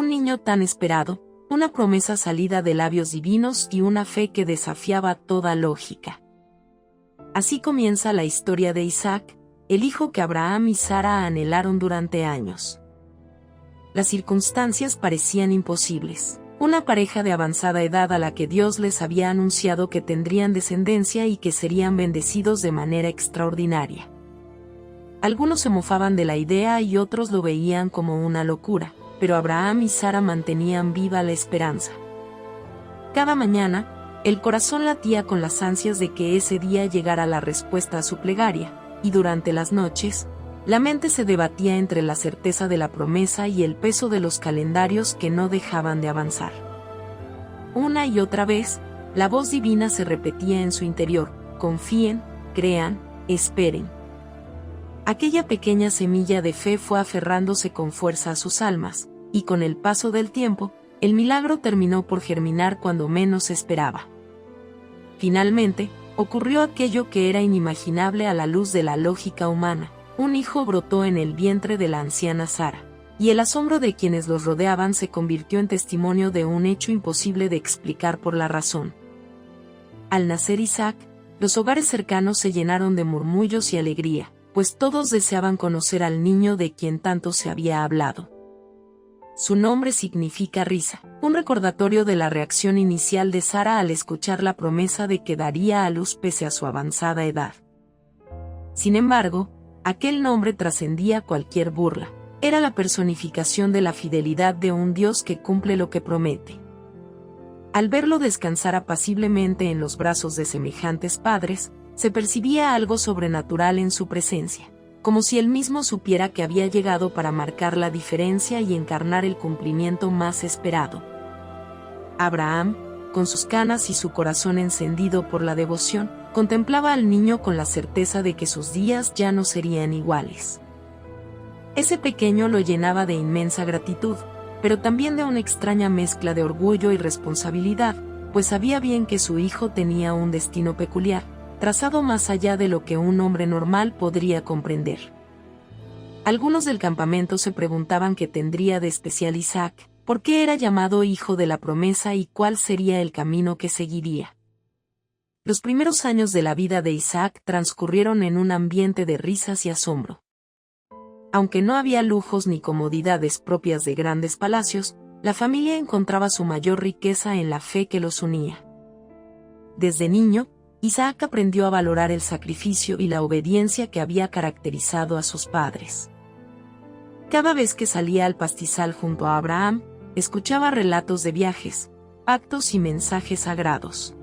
un niño tan esperado, una promesa salida de labios divinos y una fe que desafiaba toda lógica. Así comienza la historia de Isaac, el hijo que Abraham y Sara anhelaron durante años. Las circunstancias parecían imposibles. Una pareja de avanzada edad a la que Dios les había anunciado que tendrían descendencia y que serían bendecidos de manera extraordinaria. Algunos se mofaban de la idea y otros lo veían como una locura, pero Abraham y Sara mantenían viva la esperanza. Cada mañana, el corazón latía con las ansias de que ese día llegara la respuesta a su plegaria, y durante las noches, la mente se debatía entre la certeza de la promesa y el peso de los calendarios que no dejaban de avanzar. Una y otra vez, la voz divina se repetía en su interior: confíen, crean, esperen. Aquella pequeña semilla de fe fue aferrándose con fuerza a sus almas, y con el paso del tiempo, el milagro terminó por germinar cuando menos se esperaba. Finalmente, ocurrió aquello que era inimaginable a la luz de la lógica humana. Un hijo brotó en el vientre de la anciana Sara, y el asombro de quienes los rodeaban se convirtió en testimonio de un hecho imposible de explicar por la razón. Al nacer Isaac, los hogares cercanos se llenaron de murmullos y alegría, pues todos deseaban conocer al niño de quien tanto se había hablado. Su nombre significa risa, un recordatorio de la reacción inicial de Sara al escuchar la promesa de que daría a luz pese a su avanzada edad. Sin embargo, aquel nombre trascendía cualquier burla. Era la personificación de la fidelidad de un Dios que cumple lo que promete. Al verlo descansar apaciblemente en los brazos de semejantes padres, se percibía algo sobrenatural en su presencia, como si él mismo supiera que había llegado para marcar la diferencia y encarnar el cumplimiento más esperado. Abraham, con sus canas y su corazón encendido por la devoción, contemplaba al niño con la certeza de que sus días ya no serían iguales. Ese pequeño lo llenaba de inmensa gratitud, pero también de una extraña mezcla de orgullo y responsabilidad, pues sabía bien que su hijo tenía un destino peculiar, trazado más allá de lo que un hombre normal podría comprender. Algunos del campamento se preguntaban qué tendría de especial Isaac, por qué era llamado hijo de la promesa y cuál sería el camino que seguiría. Los primeros años de la vida de Isaac transcurrieron en un ambiente de risas y asombro. Aunque no había lujos ni comodidades propias de grandes palacios, la familia encontraba su mayor riqueza en la fe que los unía. Desde niño, Isaac aprendió a valorar el sacrificio y la obediencia que había caracterizado a sus padres. Cada vez que salía al pastizal junto a Abraham, escuchaba relatos de viajes, pactos y mensajes sagrados.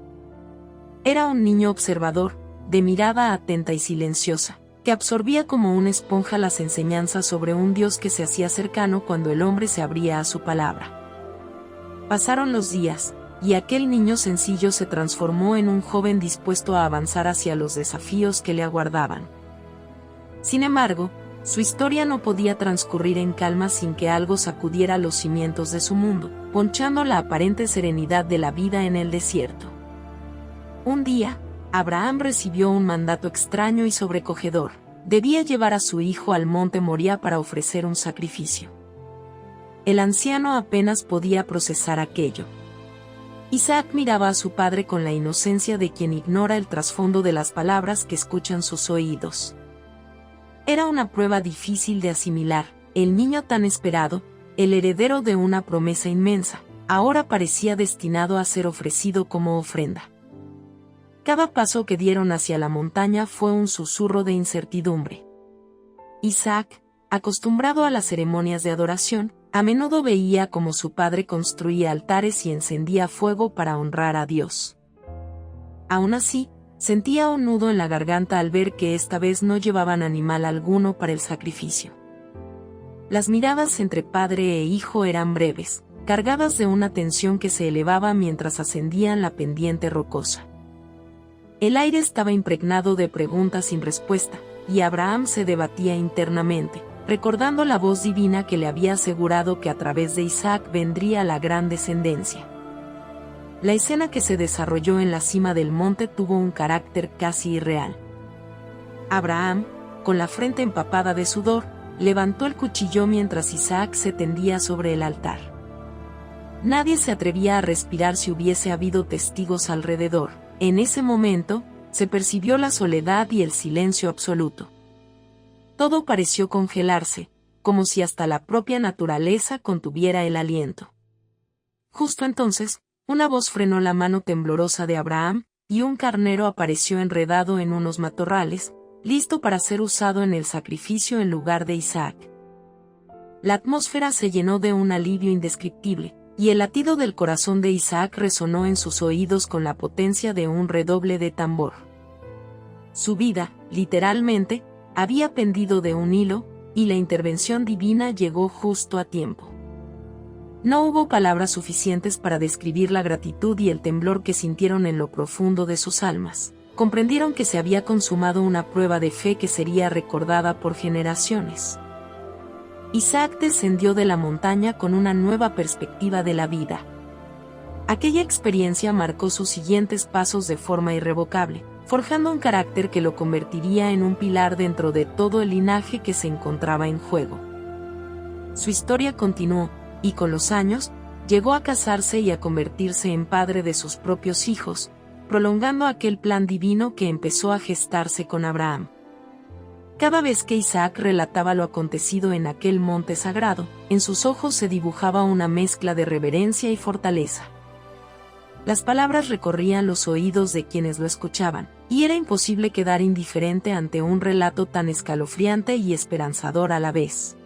Era un niño observador, de mirada atenta y silenciosa, que absorbía como una esponja las enseñanzas sobre un Dios que se hacía cercano cuando el hombre se abría a su palabra. Pasaron los días, y aquel niño sencillo se transformó en un joven dispuesto a avanzar hacia los desafíos que le aguardaban. Sin embargo, su historia no podía transcurrir en calma sin que algo sacudiera los cimientos de su mundo, ponchando la aparente serenidad de la vida en el desierto. Un día, Abraham recibió un mandato extraño y sobrecogedor. Debía llevar a su hijo al monte Moría para ofrecer un sacrificio. El anciano apenas podía procesar aquello. Isaac miraba a su padre con la inocencia de quien ignora el trasfondo de las palabras que escuchan sus oídos. Era una prueba difícil de asimilar. El niño tan esperado, el heredero de una promesa inmensa, ahora parecía destinado a ser ofrecido como ofrenda. Cada paso que dieron hacia la montaña fue un susurro de incertidumbre. Isaac, acostumbrado a las ceremonias de adoración, a menudo veía cómo su padre construía altares y encendía fuego para honrar a Dios. Aún así, sentía un nudo en la garganta al ver que esta vez no llevaban animal alguno para el sacrificio. Las miradas entre padre e hijo eran breves, cargadas de una tensión que se elevaba mientras ascendían la pendiente rocosa. El aire estaba impregnado de preguntas sin respuesta, y Abraham se debatía internamente, recordando la voz divina que le había asegurado que a través de Isaac vendría la gran descendencia. La escena que se desarrolló en la cima del monte tuvo un carácter casi irreal. Abraham, con la frente empapada de sudor, levantó el cuchillo mientras Isaac se tendía sobre el altar. Nadie se atrevía a respirar si hubiese habido testigos alrededor. En ese momento, se percibió la soledad y el silencio absoluto. Todo pareció congelarse, como si hasta la propia naturaleza contuviera el aliento. Justo entonces, una voz frenó la mano temblorosa de Abraham, y un carnero apareció enredado en unos matorrales, listo para ser usado en el sacrificio en lugar de Isaac. La atmósfera se llenó de un alivio indescriptible, y el latido del corazón de Isaac resonó en sus oídos con la potencia de un redoble de tambor. Su vida, literalmente, había pendido de un hilo, y la intervención divina llegó justo a tiempo. No hubo palabras suficientes para describir la gratitud y el temblor que sintieron en lo profundo de sus almas. Comprendieron que se había consumado una prueba de fe que sería recordada por generaciones. Isaac descendió de la montaña con una nueva perspectiva de la vida. Aquella experiencia marcó sus siguientes pasos de forma irrevocable, forjando un carácter que lo convertiría en un pilar dentro de todo el linaje que se encontraba en juego. Su historia continuó, y con los años, llegó a casarse y a convertirse en padre de sus propios hijos, prolongando aquel plan divino que empezó a gestarse con Abraham. Cada vez que Isaac relataba lo acontecido en aquel monte sagrado, en sus ojos se dibujaba una mezcla de reverencia y fortaleza. Las palabras recorrían los oídos de quienes lo escuchaban, y era imposible quedar indiferente ante un relato tan escalofriante y esperanzador a la vez.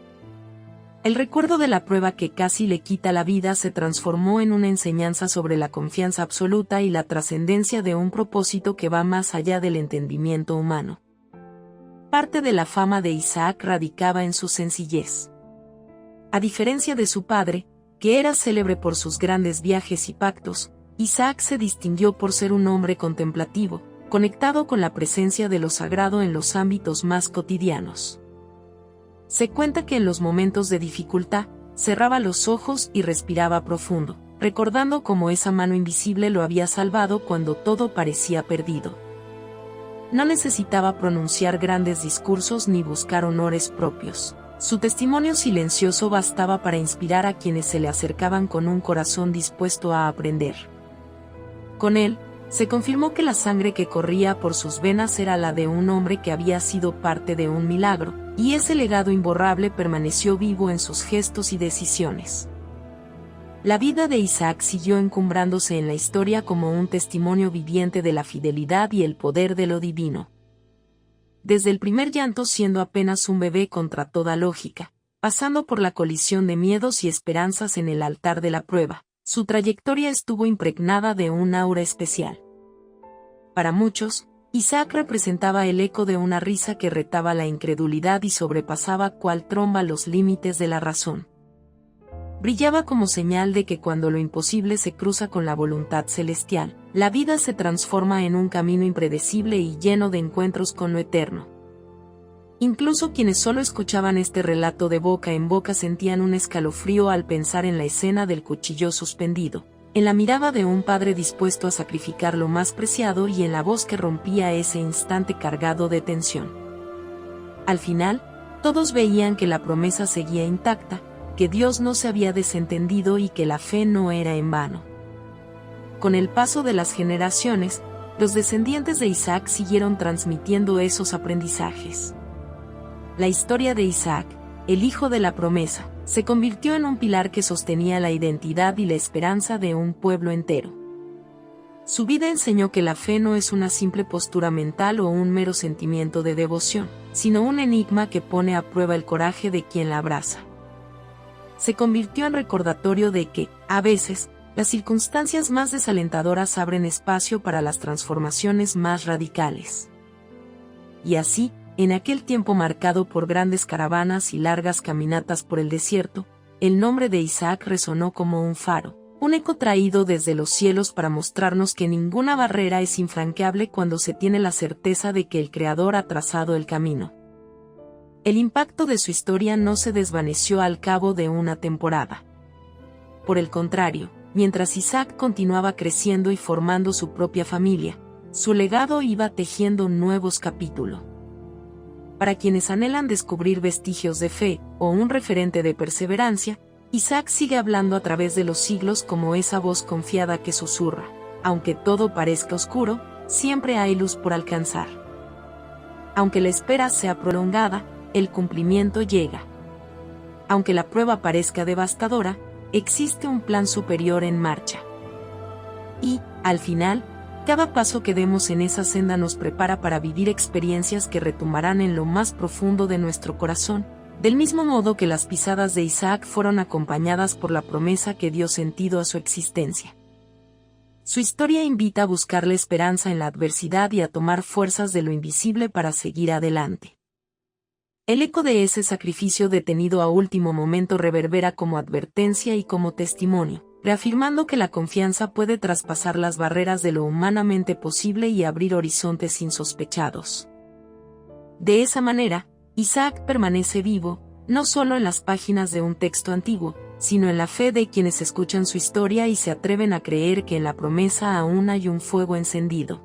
El recuerdo de la prueba que casi le quita la vida se transformó en una enseñanza sobre la confianza absoluta y la trascendencia de un propósito que va más allá del entendimiento humano. Parte de la fama de Isaac radicaba en su sencillez. A diferencia de su padre, que era célebre por sus grandes viajes y pactos, Isaac se distinguió por ser un hombre contemplativo, conectado con la presencia de lo sagrado en los ámbitos más cotidianos. Se cuenta que en los momentos de dificultad, cerraba los ojos y respiraba profundo, recordando cómo esa mano invisible lo había salvado cuando todo parecía perdido. No necesitaba pronunciar grandes discursos ni buscar honores propios. Su testimonio silencioso bastaba para inspirar a quienes se le acercaban con un corazón dispuesto a aprender. Con él, se confirmó que la sangre que corría por sus venas era la de un hombre que había sido parte de un milagro, y ese legado imborrable permaneció vivo en sus gestos y decisiones. La vida de Isaac siguió encumbrándose en la historia como un testimonio viviente de la fidelidad y el poder de lo divino. Desde el primer llanto siendo apenas un bebé contra toda lógica, pasando por la colisión de miedos y esperanzas en el altar de la prueba, su trayectoria estuvo impregnada de un aura especial. Para muchos, Isaac representaba el eco de una risa que retaba la incredulidad y sobrepasaba cual tromba los límites de la razón. Brillaba como señal de que cuando lo imposible se cruza con la voluntad celestial, la vida se transforma en un camino impredecible y lleno de encuentros con lo eterno. Incluso quienes solo escuchaban este relato de boca en boca sentían un escalofrío al pensar en la escena del cuchillo suspendido, en la mirada de un padre dispuesto a sacrificar lo más preciado y en la voz que rompía ese instante cargado de tensión. Al final, todos veían que la promesa seguía intacta, que Dios no se había desentendido y que la fe no era en vano. Con el paso de las generaciones, los descendientes de Isaac siguieron transmitiendo esos aprendizajes. La historia de Isaac, el hijo de la promesa, se convirtió en un pilar que sostenía la identidad y la esperanza de un pueblo entero. Su vida enseñó que la fe no es una simple postura mental o un mero sentimiento de devoción, sino un enigma que pone a prueba el coraje de quien la abraza. Se convirtió en recordatorio de que, a veces, las circunstancias más desalentadoras abren espacio para las transformaciones más radicales. Y así, en aquel tiempo marcado por grandes caravanas y largas caminatas por el desierto, el nombre de Isaac resonó como un faro, un eco traído desde los cielos para mostrarnos que ninguna barrera es infranqueable cuando se tiene la certeza de que el Creador ha trazado el camino. El impacto de su historia no se desvaneció al cabo de una temporada. Por el contrario, mientras Isaac continuaba creciendo y formando su propia familia, su legado iba tejiendo nuevos capítulos. Para quienes anhelan descubrir vestigios de fe o un referente de perseverancia, Isaac sigue hablando a través de los siglos como esa voz confiada que susurra: aunque todo parezca oscuro, siempre hay luz por alcanzar. Aunque la espera sea prolongada, el cumplimiento llega. Aunque la prueba parezca devastadora, existe un plan superior en marcha. Y, al final, cada paso que demos en esa senda nos prepara para vivir experiencias que retumbarán en lo más profundo de nuestro corazón, del mismo modo que las pisadas de Isaac fueron acompañadas por la promesa que dio sentido a su existencia. Su historia invita a buscar la esperanza en la adversidad y a tomar fuerzas de lo invisible para seguir adelante. El eco de ese sacrificio detenido a último momento reverbera como advertencia y como testimonio, reafirmando que la confianza puede traspasar las barreras de lo humanamente posible y abrir horizontes insospechados. De esa manera, Isaac permanece vivo, no solo en las páginas de un texto antiguo, sino en la fe de quienes escuchan su historia y se atreven a creer que en la promesa aún hay un fuego encendido.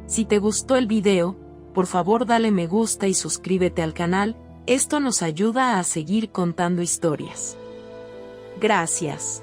Si te gustó el video, por favor dale me gusta y suscríbete al canal, esto nos ayuda a seguir contando historias. Gracias.